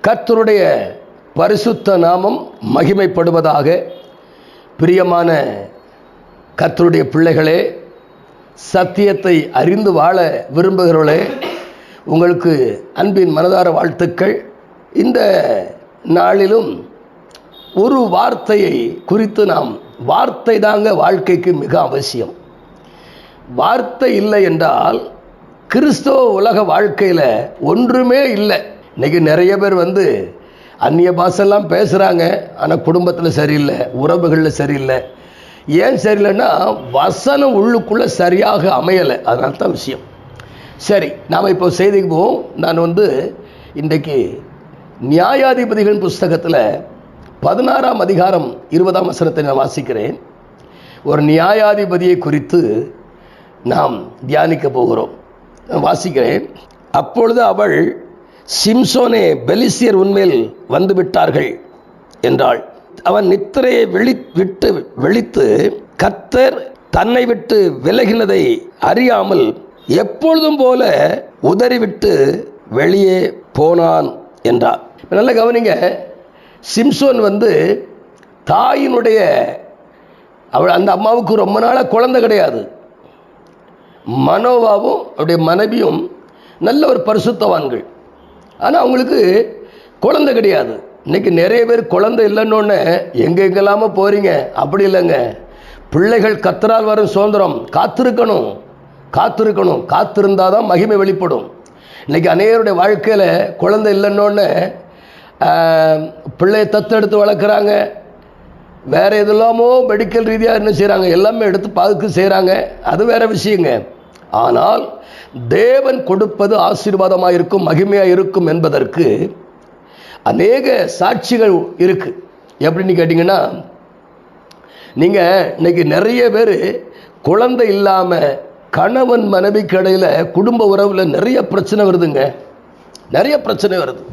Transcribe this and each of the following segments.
கர்த்தருடைய பரிசுத்த நாமம் மகிமைப்படுவதாக. பிரியமான கர்த்தருடைய பிள்ளைகளே, சத்தியத்தை அறிந்து வாழ விரும்புகிறவர்களே, உங்களுக்கு அன்பின் மனதார வாழ்த்துக்கள். இந்த நாளிலும் ஒரு வார்த்தையை குறித்து வார்த்தை தாங்க வாழ்க்கைக்கு மிக அவசியம். வார்த்தை இல்லை என்றால் கிறிஸ்தவ உலக வாழ்க்கையில் ஒன்றுமே இல்லை. இன்றைக்கி நிறைய பேர் அந்நிய பாஷெல்லாம் பேசுகிறாங்க, ஆனால் குடும்பத்தில் சரியில்லை, உறவுகளில் சரியில்லை. ஏன் சரியில்லைன்னா வசனம் உள்ளுக்குள்ளே சரியாக அமையலை. அதனால தான் விஷயம். சரி, நாம் இப்போ செய்திக்கு போவோம். நான் இன்றைக்கு நியாயாதிபதிகளின் புஸ்தகத்தில் 16ஆம் அதிகாரம் 20ஆம் வசனத்தை நான் வாசிக்கிறேன். ஒரு நியாயாதிபதியை குறித்து நாம் தியானிக்க போகிறோம். நான் வாசிக்கிறேன். அப்பொழுது அவள், சிம்சோனே, பெலிஸ்தியர் உன்மேல் வந்து விட்டார்கள் என்றாள். அவன் நித்திரையை விழித்து கர்த்தர் தன்னை விட்டு விலகினதை அறியாமல் எப்பொழுதும் போல உதறிவிட்டு வெளியே போனான் என்றார். நல்ல கவனிங்க. சிம்சோன் தாயினுடைய அந்த அம்மாவுக்கு ரொம்ப நாளாக குழந்தை கிடையாது. மனோவாவும் அவருடைய மனைவியும் நல்ல ஒரு பரிசுத்தவான்கள். ஆனால் அவங்களுக்கு குழந்தை கிடையாது. இன்றைக்கி நிறைய பேர் குழந்தை இல்லைன்னொன்னே எங்கெல்லாமோ போகிறீங்க. அப்படி இல்லைங்க. பிள்ளைகள் கர்த்தரால் வரும் சுதந்திரம். காத்திருக்கணும். காத்திருந்தால் தான் மகிமை வெளிப்படும். இன்றைக்கி அநேகருடைய வாழ்க்கையில் குழந்தை இல்லைன்னொன்னே பிள்ளையை தத்தெடுத்து வளர்க்குறாங்க. வேறு எதெல்லாமோ மெடிக்கல் ரீதியாக என்ன செய்கிறாங்க, எல்லாமே எடுத்து பாதுக்கு செய்கிறாங்க. அது வேறு விஷயங்க. ஆனால் தேவன் கொடுப்பது ஆசீர்வாதமாக இருக்கும், மகிமையாக இருக்கும் என்பதற்கு அநேக சாட்சிகள் இருக்குது. எப்படின்னு கேட்டிங்கன்னா, நீங்கள் இன்றைக்கி நிறைய பேர் குழந்தை இல்லாமல் கணவன் மனைவிக்கு இடையில் குடும்ப உறவில் நிறைய பிரச்சனை வருதுங்க. நிறைய பிரச்சனை வருது.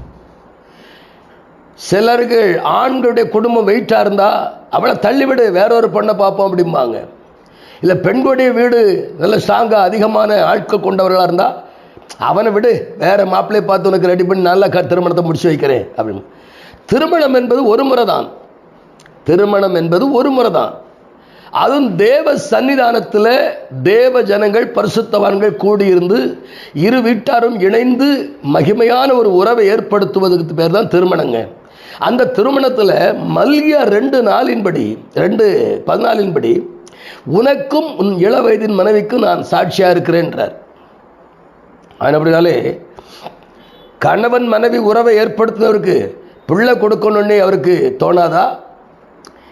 சிலருக்கு ஆண்களுடைய குடும்பம் வெயிட்டாக இருந்தால் அவளை தள்ளிவிடு, வேறொரு பொண்ணை பார்ப்போம் அப்படிம்பாங்க. இல்லை பெண்களுடைய வீடு நல்ல ஸ்ட்ராங்காக அதிகமான ஆட்கள் கொண்டவர்களாக இருந்தால் அவனை விடு, வேறு மாப்பிள்ளையை பார்த்து உனக்கு ரெடி பண்ணி நல்லா திருமணத்தை முடிச்சு வைக்கிறேன் அப்படின்னு. திருமணம் என்பது ஒரு முறை தான். அதுவும் தேவ சன்னிதானத்தில் தேவ ஜனங்கள் பரிசுத்தவான்கள் கூடியிருந்து இரு வீட்டாரும் இணைந்து மகிமையான ஒரு உறவை ஏற்படுத்துவதற்கு பேர் தான் திருமணங்க. அந்த திருமணத்தில் மல்கியா 2:14 உனக்கும் உன் இள வயதின் மனைவிக்கும் நான் சாட்சியாக இருக்கிறேன்றார். அப்படினாலே கணவன் மனைவி உறவை ஏற்படுத்தினவருக்கு பிள்ளை கொடுக்கணும்னு அவருக்கு தோணாதா?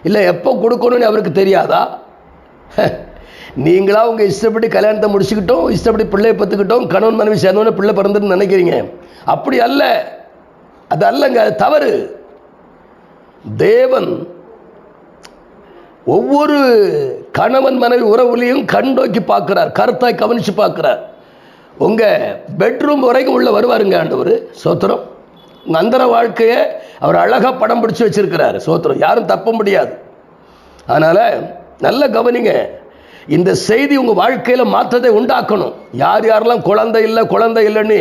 இல்லை எப்போ கொடுக்கணும்னு அவருக்கு தெரியாதா? நீங்களா உங்கள் இஷ்டப்படி கல்யாணத்தை முடிச்சுக்கிட்டோம், இஷ்டப்படி பிள்ளையை பற்றுக்கிட்டோம், கணவன் மனைவி சேர்ந்தோன்னு பிள்ளை பிறந்துன்னு நினைக்கிறீங்க. அப்படி அல்ல. அது அல்லங்க, அது தவறு. தேவன் ஒவ்வொரு கணவன் மனைவி உறவுலையும் கண்டோக்கி பார்க்கிறார், கருத்தாய் கவனித்து பார்க்கிறார். உங்கள் பெட்ரூம் வரைக்கும் உள்ள வருவாருங்க ஆண்டவர். சோத்திரம். உங்கள் அந்தர வாழ்க்கையை அவர் அழகாக படம் பிடிச்சி வச்சிருக்கிறார். சோத்திரம். யாரும் தப்ப முடியாது. அதனால் நல்ல கவனிங்க. இந்த செய்தி உங்கள் வாழ்க்கையில் மாற்றத்தை உண்டாக்கணும். யாரெல்லாம் குழந்தை இல்லைன்னு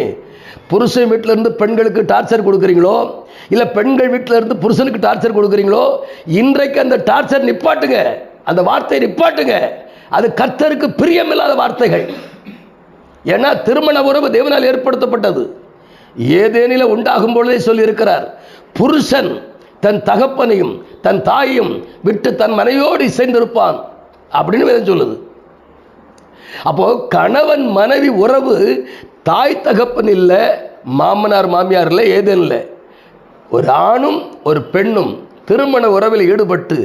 புருஷன் வீட்டிலேருந்து பெண்களுக்கு டார்ச்சர் கொடுக்குறீங்களோ, இல்லை பெண்கள் வீட்டில் இருந்து புருஷனுக்கு டார்ச்சர் கொடுக்குறீங்களோ, இன்றைக்கு அந்த டார்ச்சர் நிப்பாட்டுங்க. அந்த வார்த்தையை நிப்பாட்டுங்க. அது கர்த்தருக்கு பிரியமில்லாத வார்த்தைகள். ஏன்னா திருமண உறவு தேவனால் ஏற்படுத்தப்பட்டது. ஏதேனில உண்டாகும் பொழுதே சொல்லி இருக்கிறார், புருஷன் தன் தகப்பனையும் தன் தாயையும் விட்டு தன் மனைவியோடு இசைந்திருப்பான் அப்படின்னு வேதம் சொல்லுது. அப்போ கணவன் மனைவி உறவு தாய் தகப்பன் இல்லை, மாமனார் மாமியார் இல்லை, ஏதேனும் இல்லை. ஒரு ஆணும் ஒரு பெண்ணும் திருமண உறவில் ஈடுபட்டு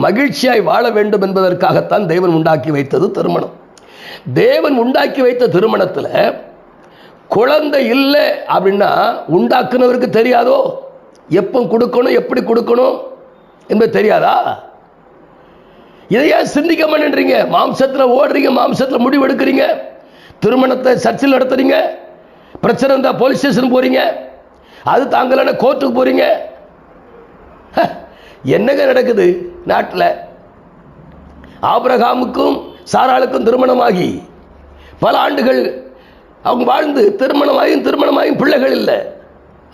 மகிழ்ச்சியாய் வாழ வேண்டும் என்பதற்காகத்தான் தேவன் உண்டாக்கி வைத்தது திருமணம். தேவன் உண்டாக்கி வைத்த திருமணத்தில் குழந்தை இல்லை அப்படின்னா உண்டாக்குனவருக்கு தெரியாதோ? எப்போ கொடுக்கணும், எப்படி கொடுக்கணும் என்பது தெரியாதா? இதையா சிந்திக்க மாட்டேன்றீங்க? மாம்சத்தில் ஓடுறீங்க, மாம்சத்தில் முடிவு எடுக்கிறீங்க. திருமணத்தை சர்ச்சில் நடத்துறீங்க. பிரச்சனை இருந்தால் போலீஸ் ஸ்டேஷன் போறீங்க. அது தாங்களான கோர்ட்டுக்கு போறீங்க. என்னங்க நடக்குது நாட்டில்? ஆபிரகாமுக்கும் சாராளுக்கும் திருமணமாகி பல ஆண்டுகள் அவங்க வாழ்ந்து திருமணமாயும் பிள்ளைகள் இல்லை.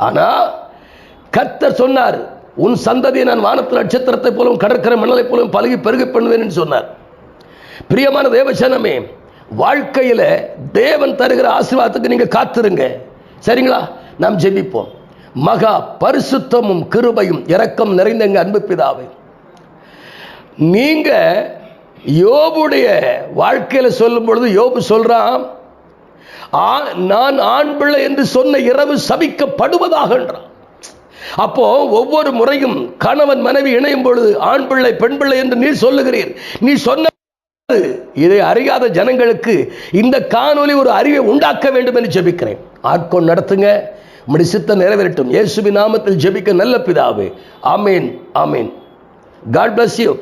ஆனால் கர்த்தர் சொன்னார், உன் சந்ததியை நான் வானத்து நட்சத்திரத்தை போலும் கடற்கரை மணலை போலும் பழகி பெருகி பண்ணுவேன் என்று சொன்னார். பிரியமான தேவசனமே, வாழ்க்கையில் தேவன் தருகிற ஆசீர்வாதத்துக்கு நீங்க காத்திருங்க. சரிங்களா? நாம் ஜெபிப்போம். மகா பரிசுத்தமும் கிருபையும் இரக்கம் நிறைந்த எங்க அன்பு பிதாவே, நீங்க யோபுடைய வாழ்க்கையில சொல்லும் பொழுது யோபு சொல்றான், நான் ஆண் பிள்ளை என்று சொன்ன இரவு சபிக்கப்படுவதாக என்றான். அப்போ ஒவ்வொரு முறையும் கணவன் மனைவி இணையும் பொழுது ஆண் பிள்ளை பெண் பிள்ளை என்று நீ சொல்லுகிறீர். நீ சொன்ன இதை அறியாத ஜனங்களுக்கு இந்த காணொலி ஒரு அறிவை உண்டாக்க வேண்டும் என்று ஜெபிக்கிறேன். ஆட்கொண்டு நடத்துங்க. உம்முடைய சித்தம் நிறைவேறட்டும். இயேசுவின் நாமத்தில் ஜெபிக்க நல்ல பிதாவே. ஆமேன், ஆமேன். God bless you.